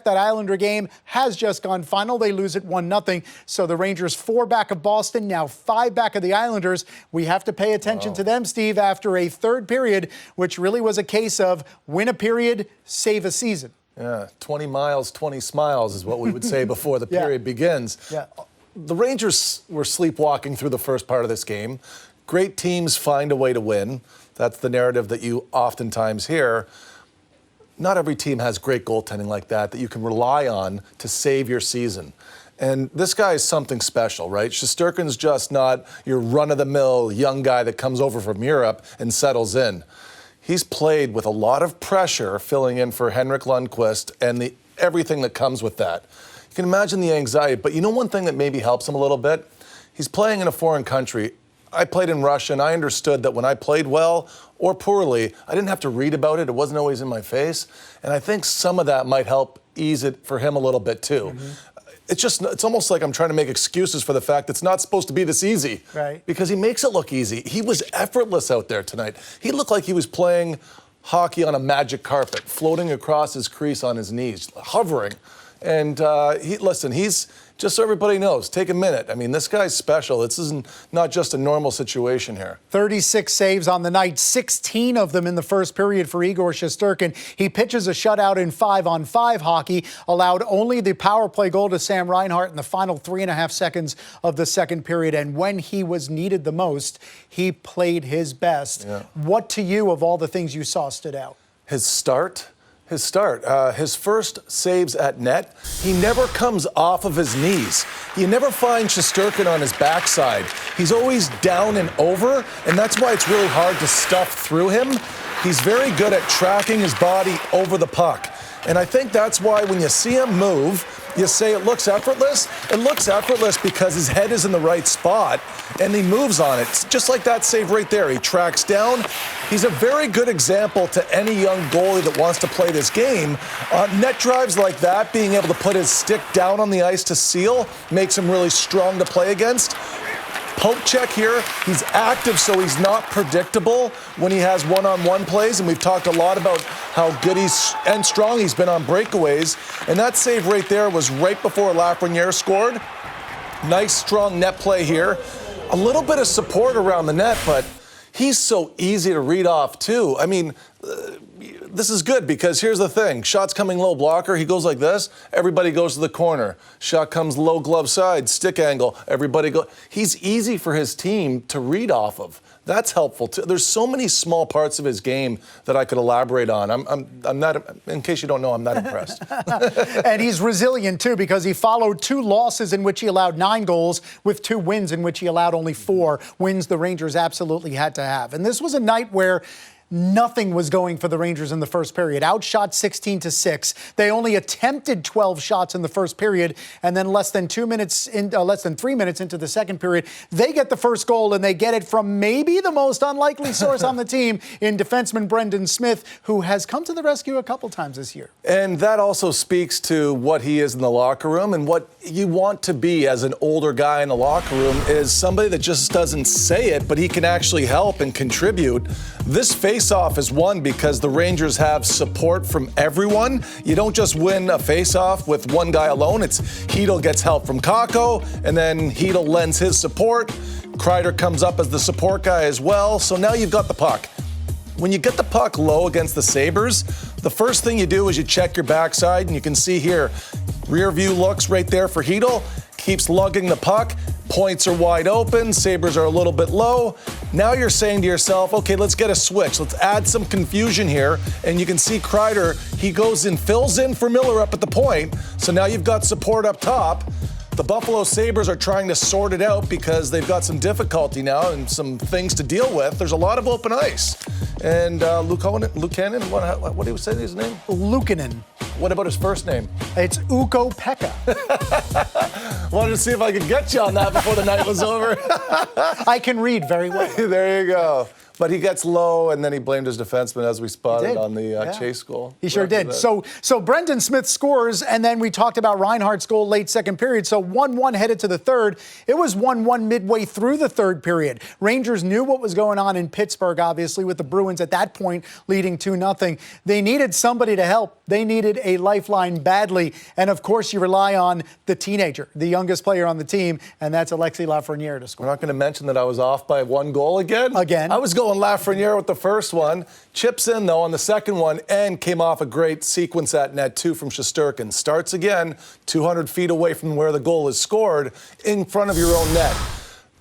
That Islander game has just gone final. They lose it 1-0. So the Rangers 4 back of Boston, now 5 back of the Islanders. We have to pay attention to them, Steve, after a third period, which really was a case of win a period, save a season. Yeah, 20 miles, 20 smiles is what we would say before the period begins. Yeah. The Rangers were sleepwalking through the first part of this game. Great teams find a way to win. That's the narrative that you oftentimes hear. Not every team has great goaltending like that you can rely on to save your season. And this guy is something special, right? Shesterkin's just not your run-of-the-mill young guy that comes over from Europe and settles in. He's played with a lot of pressure filling in for Henrik Lundqvist and everything that comes with that. You can imagine the anxiety, but you know one thing that maybe helps him a little bit? He's playing in a foreign country. I played in Russia, and I understood that when I played well or poorly, I didn't have to read about it. It wasn't always in my face. And I think some of that might help ease it for him a little bit, too. It's almost like I'm trying to make excuses for the fact it's not supposed to be this easy. Right. Because he makes it look easy. He was effortless out there tonight. He looked like he was playing hockey on a magic carpet, floating across his crease on his knees, hovering. And he's, just so everybody knows, take a minute. I mean, this guy's special. This isn't not just a normal situation here. 36 saves on the night, 16 of them in the first period for Igor Shesterkin. He pitches a shutout in 5-on-5 hockey, allowed only the power play goal to Sam Reinhart in the final 3.5 seconds of the second period. And when he was needed the most, he played his best. Yeah. What to you of all the things you saw stood out? His start. His first saves at net, he never comes off of his knees. You never find Shesterkin on his backside. He's always down and over, and that's why it's really hard to stuff through him. He's very good at tracking his body over the puck. And I think that's why when you see him move, you say it looks effortless. It looks effortless because his head is in the right spot and he moves on it. It's just like that save right there. He tracks down. He's a very good example to any young goalie that wants to play this game. Net drives like that, being able to put his stick down on the ice to seal, makes him really strong to play against. Poke check here. He's active, so he's not predictable when he has one-on-one plays, and we've talked a lot about how good and strong he's been on breakaways. And that save right there was right before Lafreniere scored. Nice, strong net play here. A little bit of support around the net, but he's so easy to read off, too. I mean, this is good because here's the thing. Shot's coming low blocker. He goes like this. Everybody goes to the corner. Shot comes low glove side, stick angle. Everybody go. He's easy for his team to read off of. That's helpful too. There's so many small parts of his game that I could elaborate on. I'm not, in case you don't know, I'm not impressed. And he's resilient too because he followed 2 losses in which he allowed 9 goals with 2 wins in which he allowed only 4 wins the Rangers absolutely had to have. And this was a night where nothing was going for the Rangers in the first period. Outshot 16-6. They only attempted 12 shots in the first period, and then less than 3 minutes into the second period, they get the first goal, and they get it from maybe the most unlikely source on the team in defenseman Brendan Smith, who has come to the rescue a couple times this year. And that also speaks to what he is in the locker room, and what you want to be as an older guy in the locker room is somebody that just doesn't say it, but he can actually help and contribute. This face-off is won because the Rangers have support from everyone. You don't just win a face-off with one guy alone. It's Hedl gets help from Kakko, and then Hedl lends his support. Kreider comes up as the support guy as well. So now you've got the puck. When you get the puck low against the Sabres, the first thing you do is you check your backside, and you can see here, rear view looks right there for Hedl. Keeps lugging the puck. Points are wide open. Sabres are a little bit low. Now you're saying to yourself, okay, let's get a switch. Let's add some confusion here. And you can see Kreider, he goes and fills in for Miller up at the point. So now you've got support up top. The Buffalo Sabres are trying to sort it out because they've got some difficulty now and some things to deal with. There's a lot of open ice. And Luukkonen, what do you say his name? Luukkonen. What about his first name? It's Ukko-Pekka. Wanted to see if I could get you on that before the night was over. I can read very well. There you go. But he gets low, and then he blamed his defenseman, as we spotted on the chase goal. He sure did. So Brendan Smith scores, and then we talked about Reinhart's goal late second period. So 1-1 headed to the third. It was 1-1 midway through the third period. Rangers knew what was going on in Pittsburgh, obviously, with the Bruins Bruins at that point leading 2-0. They needed somebody to help. They needed a lifeline badly. And, of course, you rely on the teenager, the youngest player on the team, and that's Alexis Lafreniere to score. We're not going to mention that I was off by 1 goal again. I was going Lafreniere with the first one. Chips in, though, on the second one and came off a great sequence at net, too, from Shesterkin. Starts again 200 feet away from where the goal is scored in front of your own net.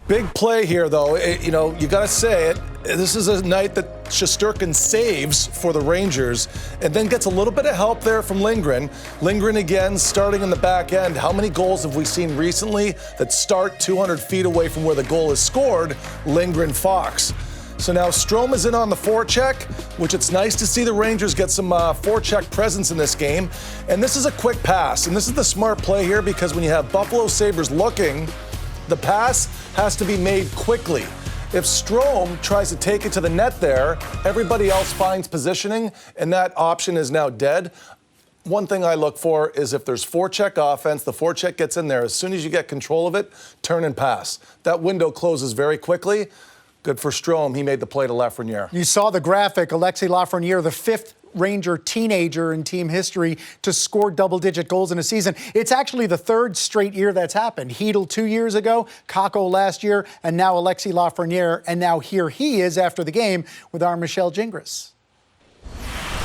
Big play here, though. You got to say it. This is a night that Shesterkin saves for the Rangers and then gets a little bit of help there from Lindgren. Lindgren again starting in the back end. How many goals have we seen recently that start 200 feet away from where the goal is scored? Lindgren, Fox. So now Strome is in on the forecheck, which it's nice to see the Rangers get some forecheck presence in this game. And this is a quick pass. And this is the smart play here because when you have Buffalo Sabres looking, the pass has to be made quickly. If Strome tries to take it to the net there, everybody else finds positioning, and that option is now dead. One thing I look for is if there's forecheck offense, the forecheck gets in there. As soon as you get control of it, turn and pass. That window closes very quickly. Good for Strome. He made the play to Lafreniere. You saw the graphic. Alexis Lafreniere, the 5th Ranger teenager in team history to score double-digit goals in a season. It's actually the 3rd straight year that's happened. Hedl 2 years ago, Kakko last year, and now Alexis Lafreniere. And now here he is after the game with our Michelle Gingras.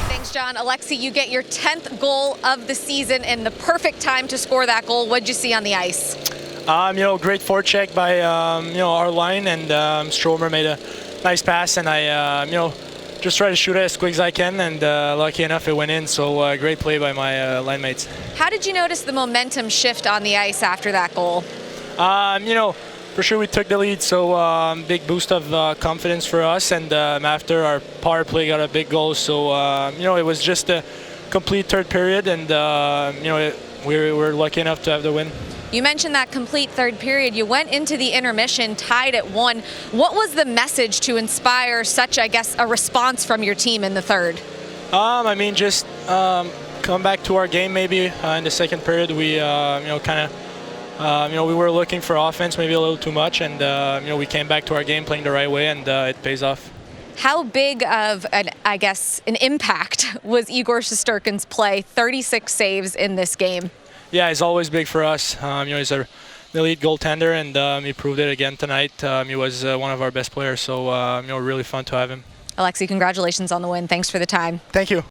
Thanks, John. Alexis, you get your 10th goal of the season and the perfect time to score that goal. What'd you see on the ice? Great forecheck by, our line, and Stromer made a nice pass, and I, just try to shoot it as quick as I can, and lucky enough it went in, so great play by my line mates. How did you notice the momentum shift on the ice after that goal? For sure we took the lead, so big boost of confidence for us, and after our power play got a big goal, so it was just a complete third period, and we were lucky enough to have the win. You mentioned that complete third period. You went into the intermission tied at 1. What was the message to inspire such, a response from your team in the third? Just come back to our game maybe in the second period. We, we were looking for offense maybe a little too much, and, we came back to our game playing the right way, and it pays off. How big of an impact was Igor Shesterkin's play? 36 saves in this game. Yeah, he's always big for us. He's the lead goaltender, and he proved it again tonight. He was one of our best players, so really fun to have him. Alexis, congratulations on the win. Thanks for the time. Thank you.